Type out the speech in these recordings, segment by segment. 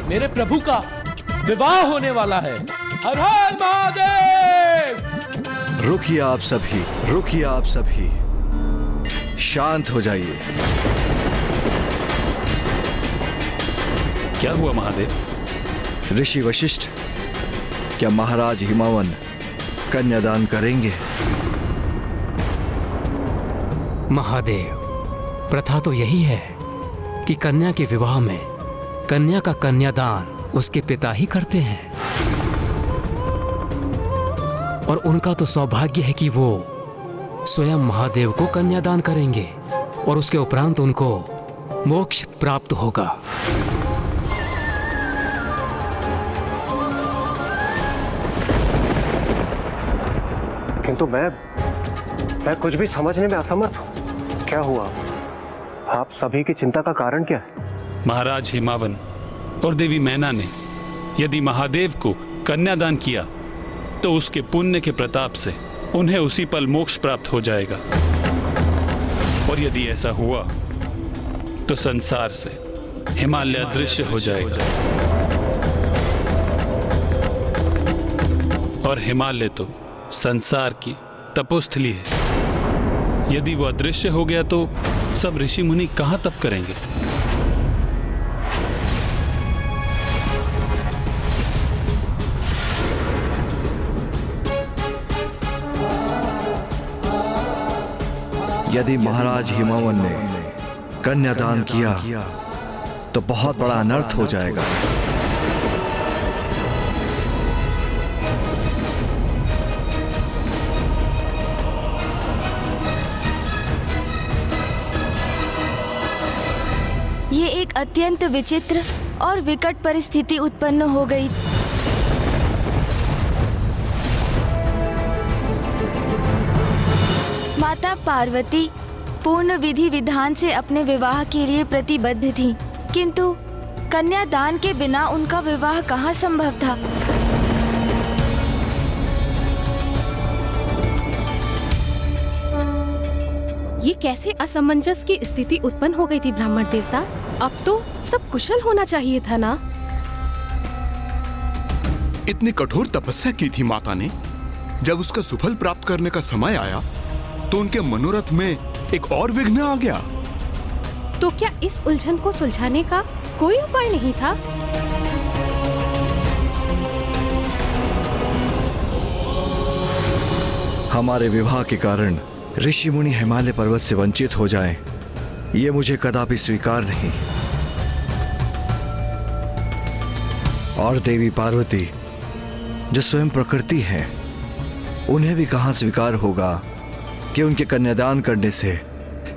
मेरे प्रभु का विवाह होने वाला है। हर हर महादेव। रुकिए आप सभी, रुकिए आप सभी, शांत हो जाइए। क्या हुआ महादेव? ऋषि वशिष्ठ, क्या महाराज हिमावन कन्यादान करेंगे? महादेव, प्रथा तो यही है कि कन्या के विवाह में कन्या का कन्यादान उसके पिता ही करते हैं, और उनका तो सौभाग्य है कि वो स्वयं महादेव को कन्यादान करेंगे और उसके उपरांत उनको मोक्ष प्राप्त होगा। किंतु मैं कुछ भी समझने में असमर्थ हूं। क्या हुआ? आप सभी की चिंता का कारण क्या है? महाराज हिमावन और देवी मैना ने यदि महादेव को कन्यादान किया तो उसके पुण्य के प्रताप से उन्हें उसी पल मोक्ष प्राप्त हो जाएगा, और यदि ऐसा हुआ तो संसार से हिमालय अदृश्य हो जाएगा, और हिमालय तो संसार की तपोस्थली है। यदि वो अदृश्य हो गया तो सब ऋषि मुनि कहां तप करेंगे? यदि महाराज हिमावन ने कन्यादान किया तो बहुत बड़ा अनर्थ हो जाएगा। ये एक अत्यंत विचित्र और विकट परिस्थिति उत्पन्न हो गई। माता पार्वती पूर्ण विधि विधान से अपने विवाह के लिए प्रतिबद्ध थी, किंतु कन्यादान के बिना उनका विवाह कहाँ संभव था। ये कैसे असमंजस की स्थिति उत्पन्न हो गई थी ब्राह्मण देवता? अब तो सब कुशल होना चाहिए था ना? इतनी कठोर तपस्या की थी माता ने। जब उसका सुफल प्राप्त करने का समय आया तो उनके मनोरथ में एक और विघ्न आ गया। तो क्या इस उलझन को सुलझाने का कोई उपाय नहीं था? हमारे विवाह के कारण ऋषि मुनि हिमालय पर्वत से वंचित हो जाएं, ये मुझे कदापि स्वीकार नहीं। और देवी पार्वती जो स्वयं प्रकृति है, उन्हें भी कहां स्वीकार होगा कि उनके कन्यादान करने से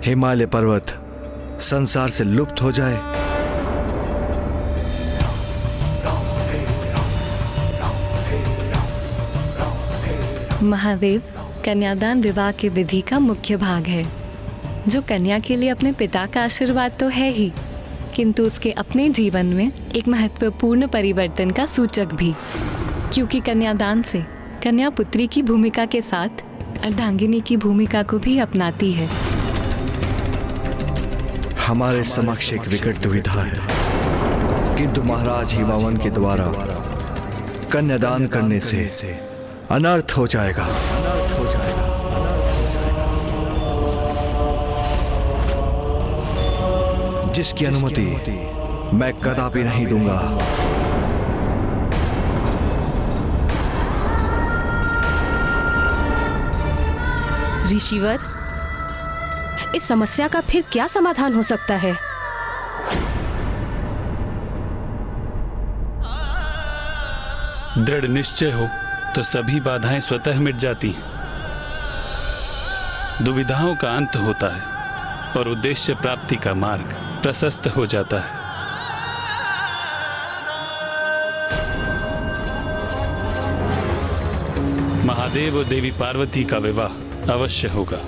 हिमालय पर्वत संसार से लुप्त हो जाए। महादेव, कन्यादान विवाह की विधि का मुख्य भाग है, जो कन्या के लिए अपने पिता का आशीर्वाद तो है ही, किंतु उसके अपने जीवन में एक महत्वपूर्ण परिवर्तन का सूचक भी, क्योंकि कन्यादान से कन्या पुत्री की भूमिका के साथ अर्धांगिनी की भूमिका को भी अपनाती है। हमारे समक्ष एक विकट दुविधा है, किंतु महाराज हिमावन के द्वारा कन्यादान करने से अनर्थ हो जाएगा। जिसकी अनुमति मैं कदापि नहीं दूंगा। ऋषिवर, इस समस्या का फिर क्या समाधान हो सकता है? दृढ़ निश्चय हो तो सभी बाधाएं स्वतः मिट जाती हैं। दुविधाओं का अंत होता है और उद्देश्य प्राप्ति का मार्ग प्रशस्त हो जाता है। महादेव और देवी पार्वती का विवाह अवश्य होगा।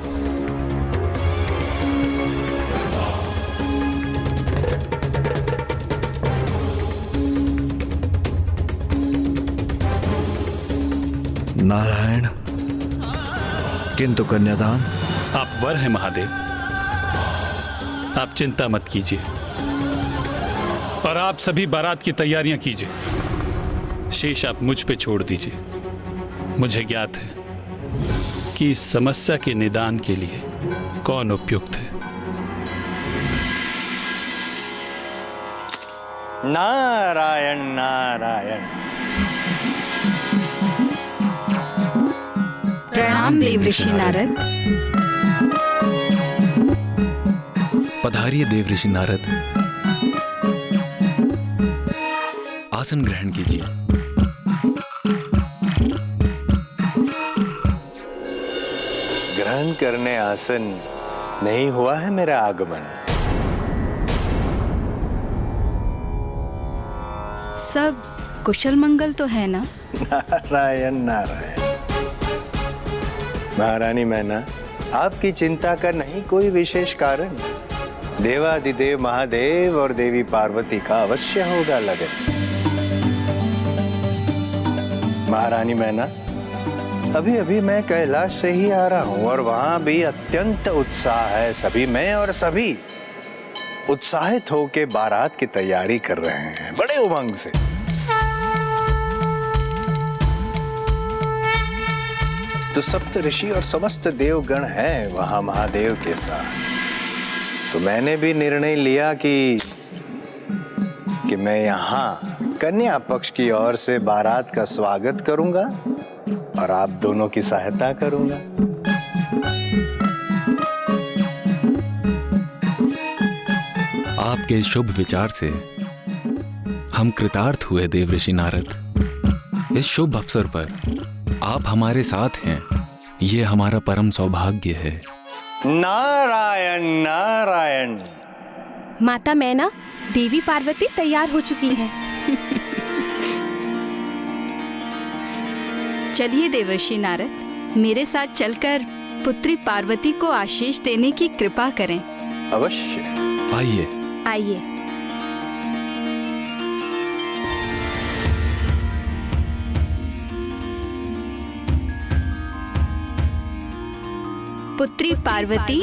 नारायण, किंतु कन्यादान? आप वर हैं महादेव, आप चिंता मत कीजिए। और आप सभी बारात की तैयारियां कीजिए। शेष आप मुझ पे छोड़ दीजिए। मुझे ज्ञात है कि इस समस्या के निदान के लिए कौन उपयुक्त है। नारायण नारायण। प्रणाम देव ऋषि नारद। पधारिए देव ऋषि नारद, आसन ग्रहण कीजिए। ग्रहण करने आसन नहीं हुआ है मेरा आगमन। सब कुशल मंगल तो है ना? नारायण नारायण। महारानी मैना, आपकी चिंता का नहीं कोई विशेष कारण। देवादिदेव महादेव और देवी पार्वती का अवश्य होगा लगन। महारानी मैना, अभी अभी मैं कैलाश से ही आ रहा हूं और वहां भी अत्यंत उत्साह है। सभी में और सभी उत्साहित होकर बारात की तैयारी कर रहे हैं बड़े उमंग से। तो सप्त ऋषि और समस्त देवगण हैं वहां महादेव के साथ। तो मैंने भी निर्णय लिया कि मैं यहाँ कन्या पक्ष की ओर से बारात का स्वागत करूंगा और आप दोनों की सहायता करूंगा। आपके इस शुभ विचार से हम कृतार्थ हुए देव ऋषि नारद। इस शुभ अवसर पर आप हमारे साथ हैं, ये हमारा परम सौभाग्य है। नारायण नारायण। माता मैना, देवी पार्वती तैयार हो चुकी हैं। चलिए देवर्षि नारद, मेरे साथ चलकर पुत्री पार्वती को आशीष देने की कृपा करें। अवश्य। आइए आइए। पुत्री पार्वती,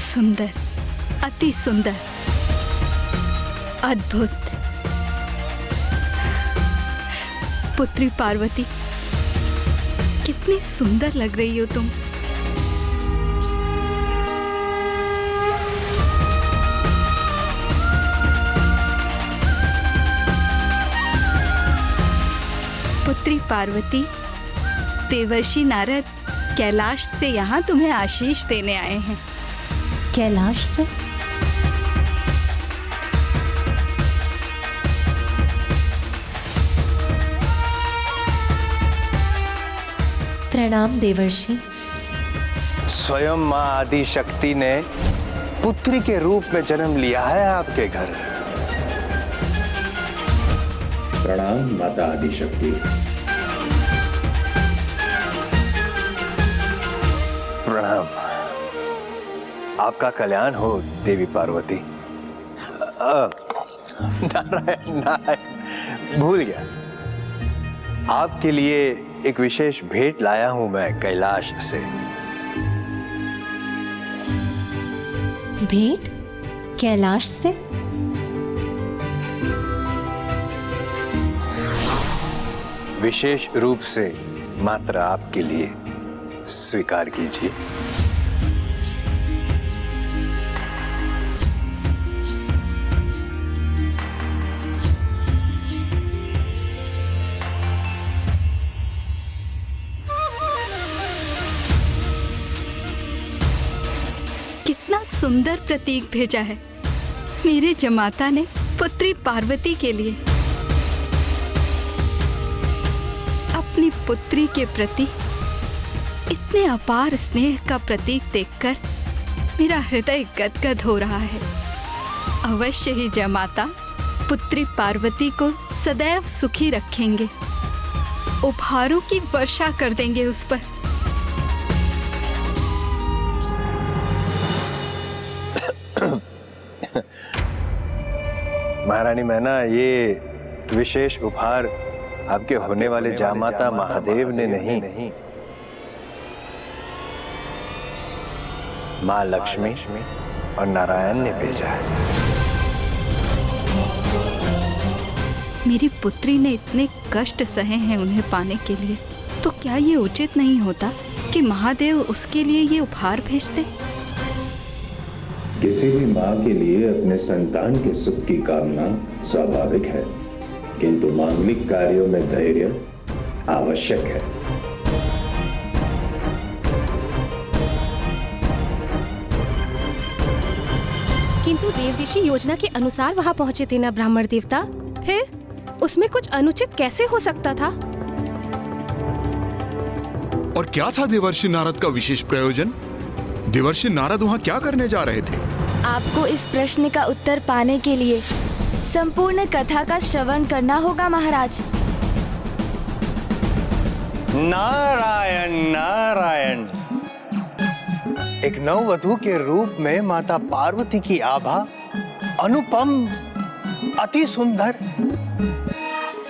सुंदर, अति सुंदर, अद्भुत। पुत्री पार्वती, कितनी सुंदर लग रही हो तुम। पुत्री पार्वती, देवर्षि नारद कैलाश से यहाँ तुम्हें आशीष देने आए हैं। कैलाश से? प्रणाम देवर्षि। स्वयं मां आदि शक्ति ने पुत्री के रूप में जन्म लिया है आपके घर। प्रणाम माता आदि शक्ति। प्रणाम। आपका कल्याण हो देवी पार्वती। नारायण नारायण, भूल गया। आपके लिए एक विशेष भेंट लाया हूं मैं कैलाश से। भेंट? कैलाश से? विशेष रूप से मात्र आपके लिए, स्वीकार कीजिए। कितना सुंदर प्रतीक भेजा है। मेरे जमाता ने पुत्री पार्वती के लिए अपनी पुत्री के प्रति इतने अपार स्नेह का प्रतीक देखकर मेरा हृदय गदगद हो रहा है। अवश्य ही जयमाता पुत्री पार्वती को सदैव सुखी रखेंगे, उपहारों की वर्षा कर देंगे उस पर। महारानी मैना, ये विशेष उपहार आपके होने वाले जामाता महादेव ने नहीं, माँ लक्ष्मी और नारायण ने भेजा है। मेरी पुत्री ने इतने कष्ट सहे हैं उन्हें पाने के लिए, तो क्या ये उचित नहीं होता कि महादेव उसके लिए ये उपहार भेजते? किसी भी माँ के लिए अपने संतान के सुख की कामना स्वाभाविक है, किंतु मांगलिक कार्यों में धैर्य आवश्यक है। किंतु देव ऋषि योजना के अनुसार वहाँ पहुँचे थे ना ब्राह्मण देवता, फिर उसमें कुछ अनुचित कैसे हो सकता था? और क्या था देवर्षि नारद का विशेष प्रयोजन? देवर्षि नारद वहाँ क्या करने जा रहे थे? आपको इस प्रश्न का उत्तर पाने के लिए संपूर्ण कथा का श्रवण करना होगा महाराज। नारायण नारायण। एक नववधू के रूप में माता पार्वती की आभा अनुपम, अति सुंदर।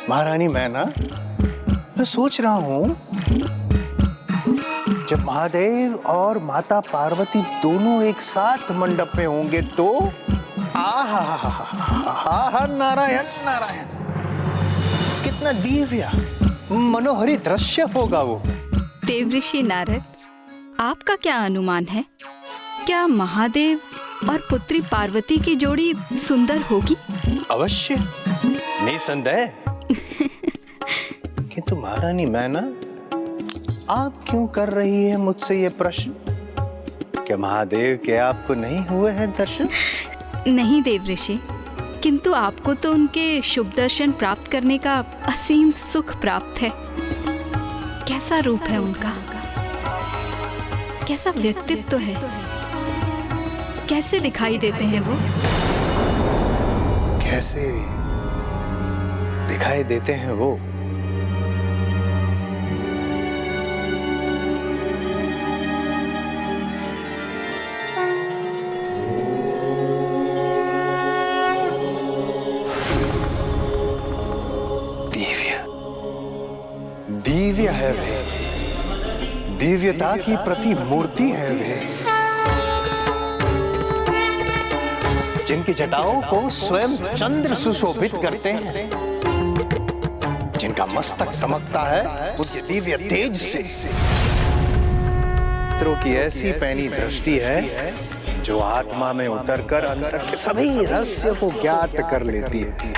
महारानी मैना, मैं सोच रहा हूं जब महादेव और माता पार्वती दोनों एक साथ मंडप में होंगे तो आहा नारायण नारायण, कितना दिव्य मनोहरी दृश्य होगा वो। देवऋषि नारद, आपका क्या अनुमान है? क्या महादेव और पुत्री पार्वती की जोड़ी सुंदर होगी? अवश्य, निसंदेह। किंतु महारानी मैना, आप क्यों कर रही है मुझसे ये प्रश्न? क्या महादेव के आपको नहीं हुए हैं दर्शन? नहीं देवऋषि, किंतु आपको तो उनके शुभ दर्शन प्राप्त करने का असीम सुख प्राप्त है। कैसा रूप है उनका, कैसा व्यक्तित्व है, कैसे दिखाई देते हैं वो? कैसे दिखाई देते हैं वो? दिव्य है वे, दिव्यता की प्रतिमूर्ति है वे, जिनकी जटाओं को स्वयं चंद्र सुशोभित करते हैं, जिनका मस्तक चमकता है उनके दिव्य तेज से। मित्रों की ऐसी पैनी दृष्टि है जो आत्मा में उतरकर अंतर के सभी रहस्य को ज्ञात कर लेती है।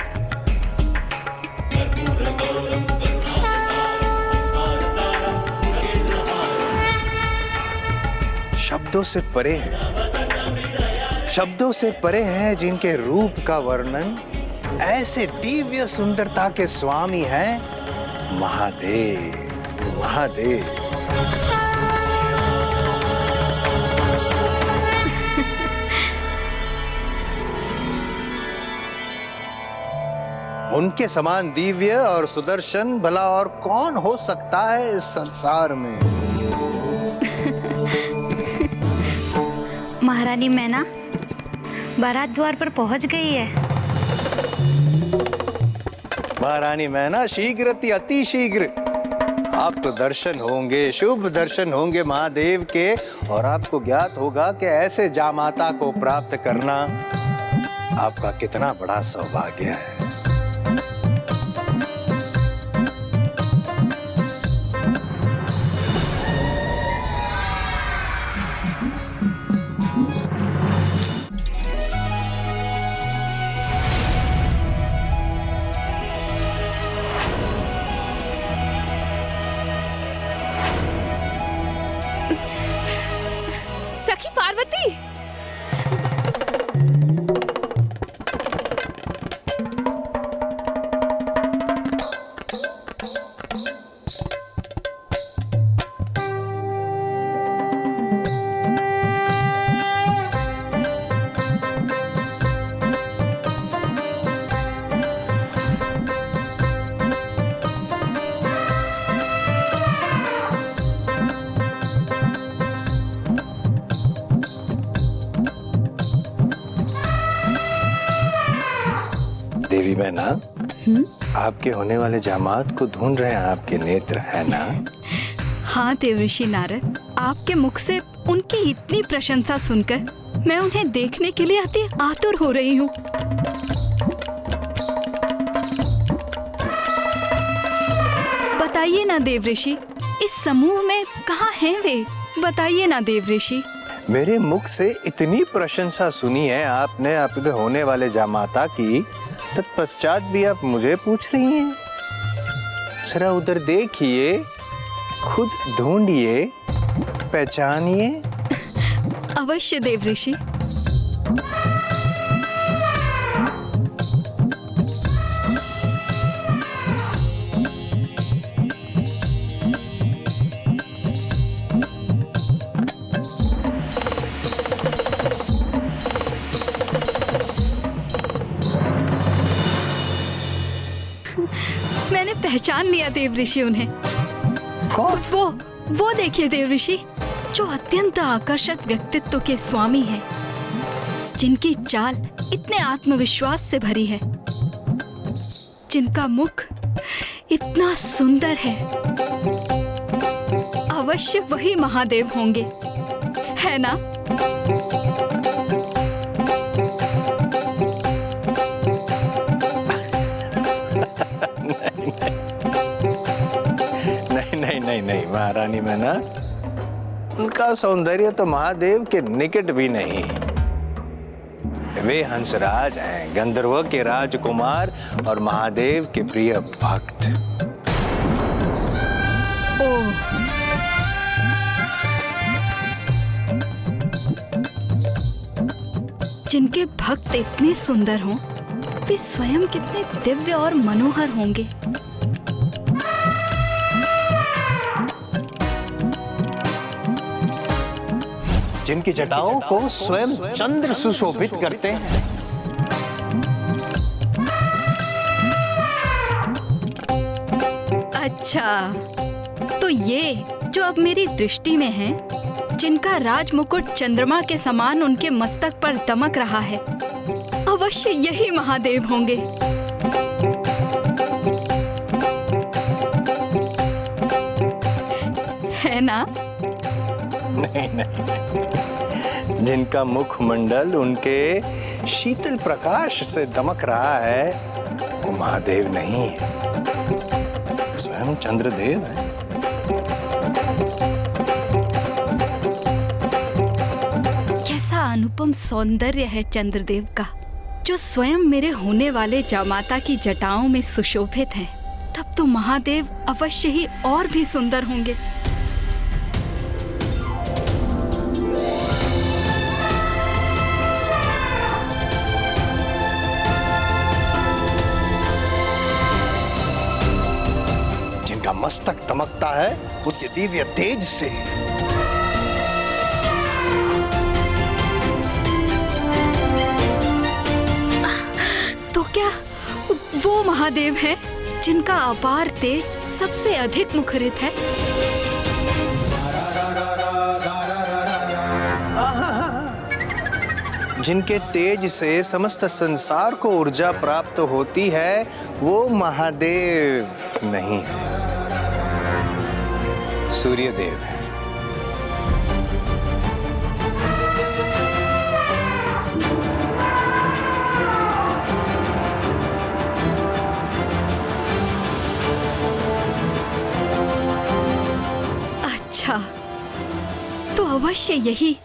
शब्दों से परे है, शब्दों से परे है जिनके रूप का वर्णन ऐसे दिव्य सुंदरता के स्वामी हैं महादेव। महादेव उनके समान दिव्य और सुदर्शन भला और कौन हो सकता है इस संसार में? महारानी मैना बारात द्वार पर पहुंच गई है। महारानी मैना, शीघ्र अति शीघ्र आपको दर्शन होंगे, शुभ दर्शन होंगे महादेव के, और आपको ज्ञात होगा कि ऐसे जामाता को प्राप्त करना आपका कितना बड़ा सौभाग्य है। ना, आपके होने वाले जामात को ढूंढ रहे हैं आपके नेत्र, है ना? हाँ देवर्षि नारद, आपके मुख से उनकी इतनी प्रशंसा सुनकर मैं उन्हें देखने के लिए अति आतुर हो रही हूँ। बताइए ना देवऋषि, इस समूह में कहाँ हैं वे? बताइए ना देवऋषि। मेरे मुख से इतनी प्रशंसा सुनी है आपने आपके होने वाले जामाता की, तत्पश्चात भी आप मुझे पूछ रही हैं? जरा उधर देखिए, खुद ढूंढिए, पहचानिए। अवश्य देवऋषि। मैंने पहचान लिया देवऋषि उन्हें। वो देखिए देवऋषि, जो अत्यंत आकर्षक व्यक्तित्व के स्वामी हैं, जिनकी चाल इतने आत्मविश्वास से भरी है, जिनका मुख इतना सुंदर है, अवश्य वही महादेव होंगे, है ना? नहीं महारानी मैना, उनका सौंदर्य तो महादेव के निकट भी नहीं। वे हंसराज हैं, गंधर्व के राजकुमार और महादेव के प्रिय भक्त। जिनके भक्त इतने सुंदर हों, वे स्वयं कितने दिव्य और मनोहर होंगे। जिनकी जटाओं को स्वयं चंद्र सुशोभित करते हैं। अच्छा, तो ये जो अब मेरी दृष्टि में हैं, जिनका राज मुकुट चंद्रमा के समान उनके मस्तक पर दमक रहा है, अवश्य यही महादेव होंगे। है ना? नहीं, जिनका मुखमंडल उनके शीतल प्रकाश से दमक रहा है, वो महादेव नहीं है, स्वयं चंद्रदेव है। कैसा अनुपम सौंदर्य है चंद्रदेव का, जो स्वयं मेरे होने वाले जामाता की जटाओं में सुशोभित हैं। तब तो महादेव अवश्य ही और भी सुंदर होंगे। जिनका मस्तक दमकता है उनके दिव्य तेज से। तो क्या वो महादेव हैं जिनका अपार तेज सबसे अधिक मुखरित है? जिनके तेज से समस्त संसार को ऊर्जा प्राप्त होती है, वो महादेव नहीं है, सूर्यदेव है। अच्छा, तो अवश्य यही,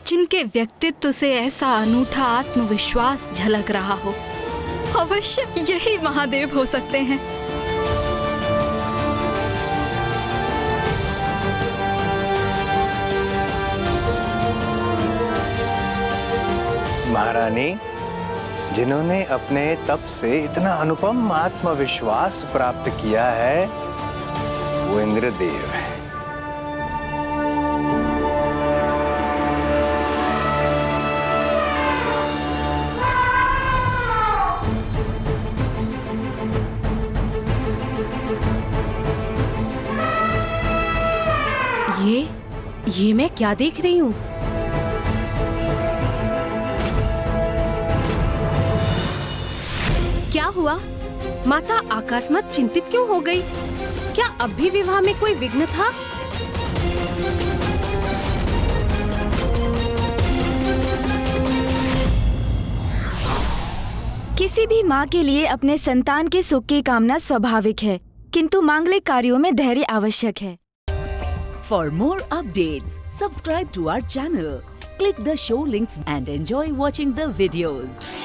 जिनके व्यक्तित्व से ऐसा अनूठा आत्मविश्वास झलक रहा हो, अवश्य यही महादेव हो सकते हैं। महारानी, जिन्होंने अपने तप से इतना अनुपम आत्मविश्वास प्राप्त किया है, वो इंद्रदेव है। ये मैं क्या देख रही हूँ? क्या हुआ? माता अकस्मात चिंतित क्यों हो गई? क्या अब भी विवाह में कोई विघ्न था? किसी भी माँ के लिए अपने संतान के सुख की कामना स्वाभाविक है, किंतु मांगलिक कार्यों में धैर्य आवश्यक है। For more updates, subscribe to our channel, click the show links and enjoy watching the videos.